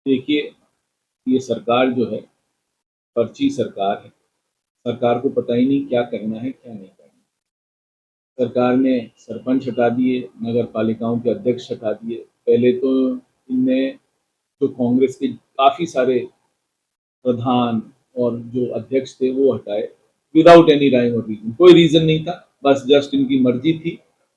देखिए, ये सरकार जो है, पर्ची सरकार है। सरकार को पता ही नहीं क्या करना है, क्या नहीं करना। सरकार ने सरपंच हटा दिए, नगर पालिकाओं के अध्यक्ष हटा दिए। पहले तो इनने जो कांग्रेस के काफ़ी सारे प्रधान और जो अध्यक्ष थे वो हटाए विदाउट एनी राइम और रीजन। कोई रीजन नहीं था, बस जस्ट इनकी मर्जी थी,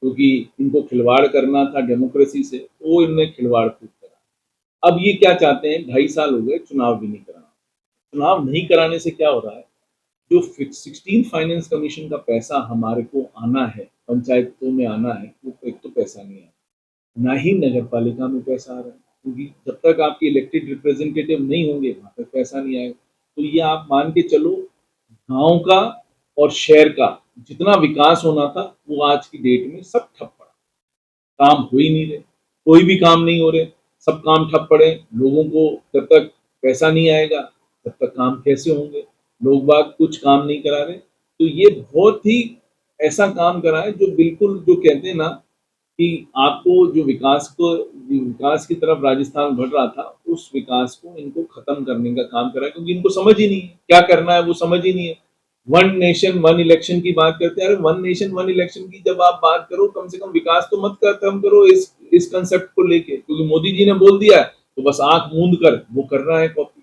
क्योंकि इनको खिलवाड़ करना था डेमोक्रेसी से, वो इनने खिलवाड़ खूब करा। अब ये क्या चाहते हैं, 2.5 साल हो गए, चुनाव भी नहीं कराना। चुनाव नहीं कराने से क्या हो रहा है, जो 16 फाइनेंस कमीशन का पैसा हमारे को आना है, पंचायतों में आना है, वो एक तो पैसा नहीं आ रहा, ना ही नगर पालिका में पैसा आ रहा है, क्योंकि जब तक आपके इलेक्टेड रिप्रेजेंटेटिव नहीं होंगे वहां तक पैसा नहीं आएगा। तो ये आप मान के चलो, गांव का और शहर का जितना विकास होना था वो आज की डेट में सब ठप पड़ा। काम हो ही नहीं रहे, कोई भी काम नहीं हो रहे, सब काम ठप पड़े। लोगों को जब तक पैसा नहीं आएगा तब तक काम कैसे होंगे, लोग बाग कुछ काम नहीं करा रहे। तो ये बहुत ही ऐसा काम करा है जो बिल्कुल, जो कहते हैं ना कि आपको जो विकास की तरफ राजस्थान बढ़ रहा था, उस विकास को इनको खत्म करने का काम करा है, क्योंकि इनको समझ ही नहीं है क्या करना है, वो समझ ही नहीं है। वन नेशन वन इलेक्शन की बात करते हैं, अरे वन नेशन वन इलेक्शन की जब आप बात करो, कम से कम विकास तो मत खत्म करो इस कंसेप्ट को लेके, क्योंकि मोदी जी ने बोल दिया है तो बस आंख मूंद कर वो कर रहा है कॉपी।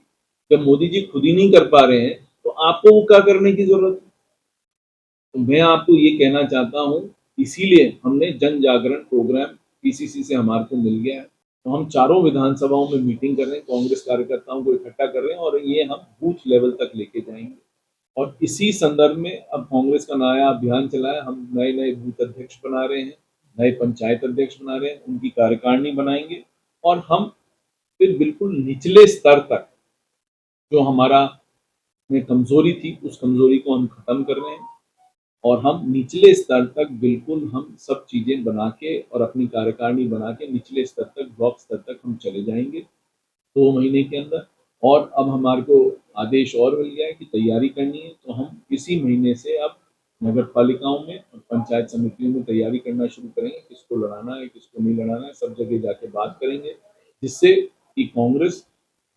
जब मोदी जी खुद ही नहीं कर पा रहे हैं तो आपको वो क्या करने की जरूरत है। तो मैं आपको ये कहना चाहता हूँ, इसीलिए हमने जन जागरण प्रोग्राम पीसीसी से हमारे को मिल गया है। तो हम चारों विधानसभाओं में मीटिंग कर रहे हैं, कांग्रेस कार्यकर्ताओं को इकट्ठा कर रहे हैं और ये हम बूथ लेवल तक लेके जाएंगे। और इसी संदर्भ में अब कांग्रेस का नया अभियान चला है, हम नए नए बूथ अध्यक्ष बना रहे हैं, नए पंचायत अध्यक्ष बना रहे हैं, उनकी कार्यकारिणी बनाएंगे। और हम फिर बिल्कुल निचले स्तर तक जो हमारा में कमजोरी थी, उस कमजोरी को हम खत्म कर रहे हैं। और हम निचले स्तर तक बिल्कुल हम सब चीजें बना के और अपनी कार्यकारिणी बना के निचले स्तर तक, ब्लॉक स्तर तक हम चले जाएंगे 2 महीने के अंदर। और अब हमारे को आदेश और मिल गया है कि तैयारी करनी है, तो हम इसी महीने से अब नगर पालिकाओं में और पंचायत समितियों में तैयारी करना शुरू करेंगे, किसको लड़ाना है किसको नहीं लड़ाना है, सब जगह जाके बात करेंगे, जिससे कि कांग्रेस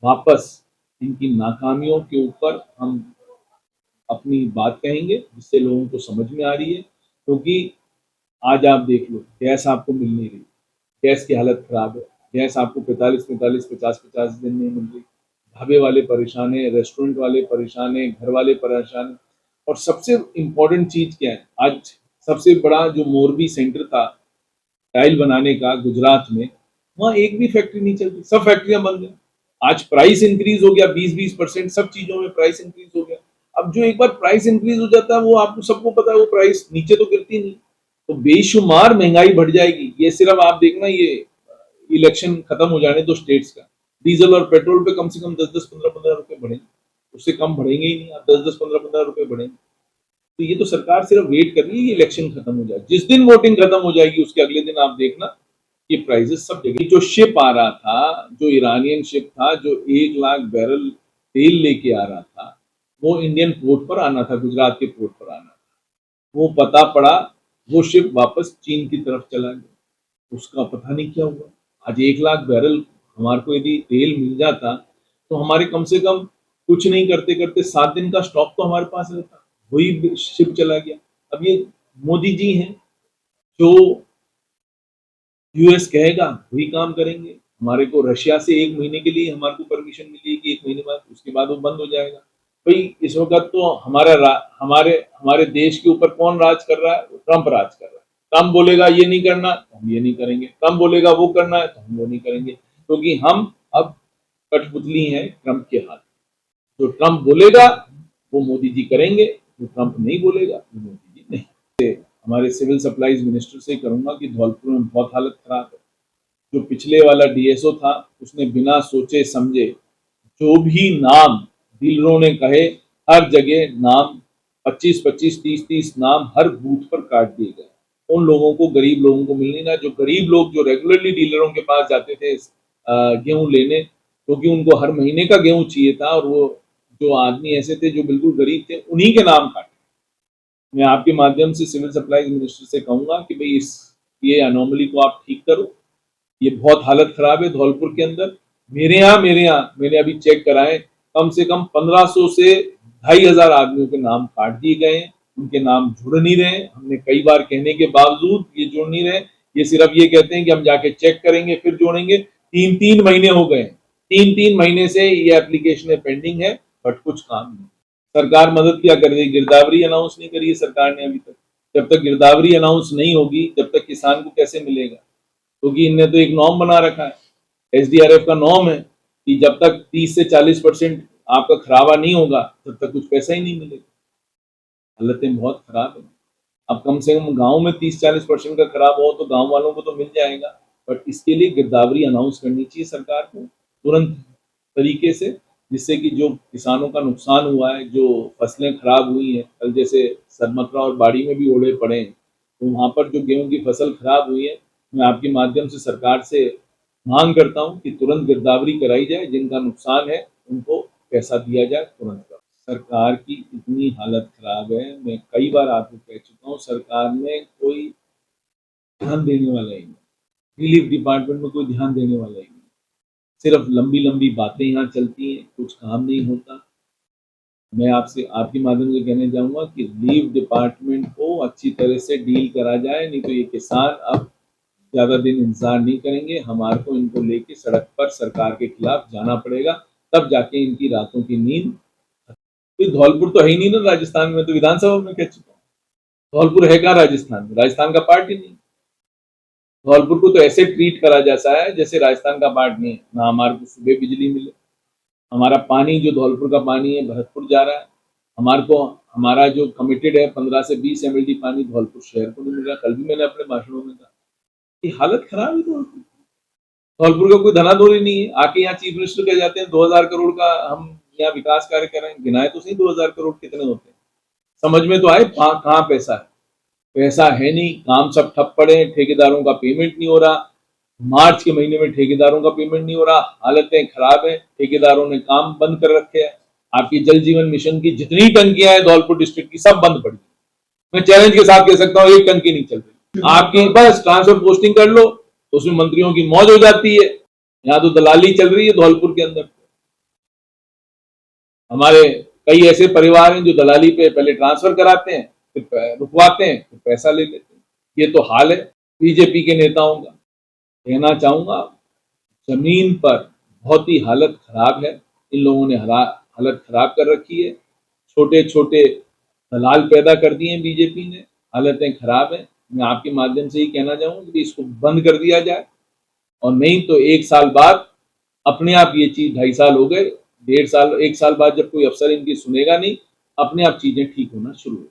वापस इनकी नाकामियों के ऊपर हम अपनी बात कहेंगे, जिससे लोगों को समझ में आ रही है। क्योंकि आज आप देख लो, गैस आपको मिल नहीं रही, गैस की हालत खराब है। गैस आपको 45-45, 50-50 दिन नहीं मिल रही। ढाबे वाले परेशान है, रेस्टोरेंट वाले परेशान है, घर वाले परेशान है। और सबसे इम्पोर्टेंट चीज क्या है, आज सबसे बड़ा जो मोरबी सेंटर था टाइल बनाने का गुजरात में, वहां एक भी फैक्ट्री नहीं चल रही, सब फैक्ट्रियां बंद है। आज प्राइस इंक्रीज हो गया 20-20%, सब चीजों में प्राइस इंक्रीज हो गया। अब जो एक बार प्राइस इंक्रीज हो जाता है, वो आपको सबको पता है, वो प्राइस नीचे तो गिरती नहीं। तो बेशुमार महंगाई बढ़ जाएगी। ये सिर्फ आप देखना, ये इलेक्शन खत्म हो जाने दो स्टेट्स का, डीजल और पेट्रोल पे कम से कम 10-10, 15-15 रुपए बढ़ेंगे, उससे कम बढ़ेंगे ही नहीं। आप 10-10, 15-15 रुपए बढ़ेंगे। तो ये तो सरकार सिर्फ वेट कर रही है इलेक्शन खत्म हो जाए। जिस दिन वोटिंग खत्म हो जाएगी उसके अगले दिन आप देखना ये प्राइजेस सब जगह। जो शिप आ रहा था, जो ईरानियन शिप था, जो 1 लाख बैरल तेल लेके आ रहा था, वो इंडियन पोर्ट पर आना था, गुजरात के पोर्ट पर आना था। वो पता पड़ा, वो शिप वापस चीन की तरफ चला गया। उसका पता नहीं क्या हुआ। आज 1 लाख बैरल हमारे को यदि तेल मिल जाता तो हमारे कम से कम कुछ नहीं करते करते 7 दिन का स्टॉक तो हमारे पास रहता। वही शिप चला गया। अब ये मोदी जी हैं जो यूएस कहेगा वही काम करेंगे। हमारे को रशिया से 1 महीने के लिए हमारे को परमिशन मिली है कि 1 महीने बाद, उसके बाद वो बंद हो जाएगा। भाई इस वक्त तो हमारे हमारे देश के ऊपर कौन राज कर रहा है, ट्रंप राज कर रहा है। ट्रंप बोलेगा ये नहीं करना तो हम ये नहीं करेंगे, ट्रंप बोलेगा वो करना है तो हम वो नहीं करेंगे, क्योंकि हम अब कठपुतली हैं ट्रंप के हाथ। जो ट्रंप बोलेगा वो मोदी जी करेंगे, जो ट्रंप नहीं बोलेगा वो मोदी जी नहीं। हमारे सिविल सप्लाईज मिनिस्टर से करूंगा कि धौलपुर में बहुत हालत खराब है। जो पिछले वाला डीएसओ था, उसने बिना सोचे समझे जो भी नाम डीलरों ने कहे, हर जगह नाम 25-25, 30-30 नाम हर बूथ पर काट दिए गए। उन लोगों को, गरीब लोगों को मिलने ना, जो गरीब लोग जो रेगुलरली डीलरों के पास जाते थे गेहूं लेने, क्योंकि उनको हर महीने का गेहूं चाहिए था, और वो जो आदमी ऐसे थे जो बिल्कुल गरीब थे, उन्हीं के नाम काटे। मैं आपके माध्यम से सिविल सप्लाईज मिनिस्टर से कहूंगा कि भाई ये अनोमली को आप ठीक करो। ये बहुत हालत खराब है धौलपुर के अंदर। मैंने अभी चेक कराए, कम से कम 1500 से 2500 आदमियों के नाम काट दिए गए हैं। उनके नाम जुड़ नहीं रहे। हमने कई बार कहने के बावजूद ये जुड़ नहीं रहे। ये सिर्फ ये कहते हैं कि हम जाके चेक करेंगे फिर जोड़ेंगे। 3-3 महीने हो गए, 3-3 महीने से ये एप्लीकेशन पेंडिंग है, बट कुछ काम नहीं। सरकार मदद क्या कर रही? गिरदावरी अनाउंस नहीं करी है सरकार ने अभी तक। जब तक गिरदावरी अनाउंस नहीं होगी, जब तक किसान को कैसे मिलेगा? क्योंकि इनने तो एक नॉर्म बना रखा है, एसडीआरएफ का नॉर्म है कि जब तक 30 से 40% आपका खराबा नहीं होगा तब तक कुछ पैसा ही नहीं मिलेगा। हालतें बहुत खराब है। अब कम से कम गांव में 30-40% का खराब हो तो गांव वालों को तो मिल जाएगा, बट इसके लिए गिरदावरी अनाउंस करनी चाहिए सरकार को तुरंत तरीके से, जिससे कि जो किसानों का नुकसान हुआ है, जो फसलें खराब हुई हैं, कल जैसे सरमत्रा और बाड़ी में भी ओले पड़े हैं, तो वहाँ पर जो गेहूं की फसल खराब हुई है, मैं आपके माध्यम से सरकार से मांग करता हूँ कि तुरंत गिरदावरी कराई जाए, जिनका नुकसान है उनको पैसा दिया जाए तुरंत। सरकार की इतनी हालत खराब है, मैं कई बार आपको कह चुका हूँ, सरकार में कोई ध्यान देने वाला ही नहीं। रिलीफ डिपार्टमेंट में कोई ध्यान देने वाला ही नहीं। सिर्फ लंबी लंबी बातें यहाँ चलती हैं, कुछ काम नहीं होता। मैं आपसे आपके माध्यम से कहने जाऊंगा कि रिलीफ डिपार्टमेंट को अच्छी तरह से डील करा जाए, नहीं तो ये किसान अब ज्यादा दिन इंतजार नहीं करेंगे। हमारे को इनको लेके सड़क पर सरकार के खिलाफ जाना पड़ेगा, तब जाके इनकी रातों की नींद। तो धौलपुर तो है ही नहीं ना राजस्थान में, तो विधानसभा में कह चुका हूँ, धौलपुर है कहाँ राजस्थान में? राजस्थान का पार्ट ही नहीं। धौलपुर को तो ऐसे ट्रीट करा जैसा है जैसे राजस्थान का पार्ट नहीं है। ना हमारे को सुबह बिजली मिले, हमारा पानी जो धौलपुर का पानी है भरतपुर जा रहा है, हमारे को हमारा जो कमिटेड है 15 से 20 एमएलडी पानी धौलपुर शहर को नहीं मिल रहा। कल भी मैंने अपने भाषणों में कहा कि हालत खराब है धौलपुर। धौलपुर का कोई धनाधोरी नहीं है। आके यहाँ चीफ मिनिस्टर कह जाते हैं 2000 करोड़ का हम यहाँ विकास कार्य कर रहे हैं। गिनाए तो सही 2000 करोड़ कितने होते हैं, समझ में तो आए कहाँ पैसा है? पैसा है नहीं, काम सब ठप पड़े, ठेकेदारों का पेमेंट नहीं हो रहा। मार्च के महीने में ठेकेदारों का पेमेंट नहीं हो रहा, हालतें खराब है, ठेकेदारों ने काम बंद कर रखे हैं। आपकी जल जीवन मिशन की जितनी टंकियां हैं धौलपुर डिस्ट्रिक्ट की सब बंद पड़ी। मैं चैलेंज के साथ कह सकता हूँ एक टंकी नहीं चल रही। आपकी बस ट्रांसफर पोस्टिंग कर लो तो उसमें मंत्रियों की मौज हो जाती है। यहाँ तो दलाली चल रही है धौलपुर के अंदर। हमारे कई ऐसे परिवार हैं जो दलाली पे पहले ट्रांसफर कराते हैं, फिर रुकवाते हैं, फिर पैसा ले लेते हैं। ये तो हाल है बीजेपी के नेताओं का। कहना चाहूंगा जमीन पर बहुत ही हालत खराब है। इन लोगों ने हालत खराब कर रखी है। छोटे छोटे दलाल पैदा कर दिए हैं बीजेपी ने, हालतें खराब है। मैं आपके माध्यम से ही कहना चाहूंगा कि इसको बंद कर दिया जाए, और नहीं तो 1 साल बाद अपने आप ये चीज 2.5 साल हो गए, 1.5 साल 1 साल बाद जब कोई अफसर इनकी सुनेगा नहीं, अपने आप चीजें ठीक होना शुरू हो।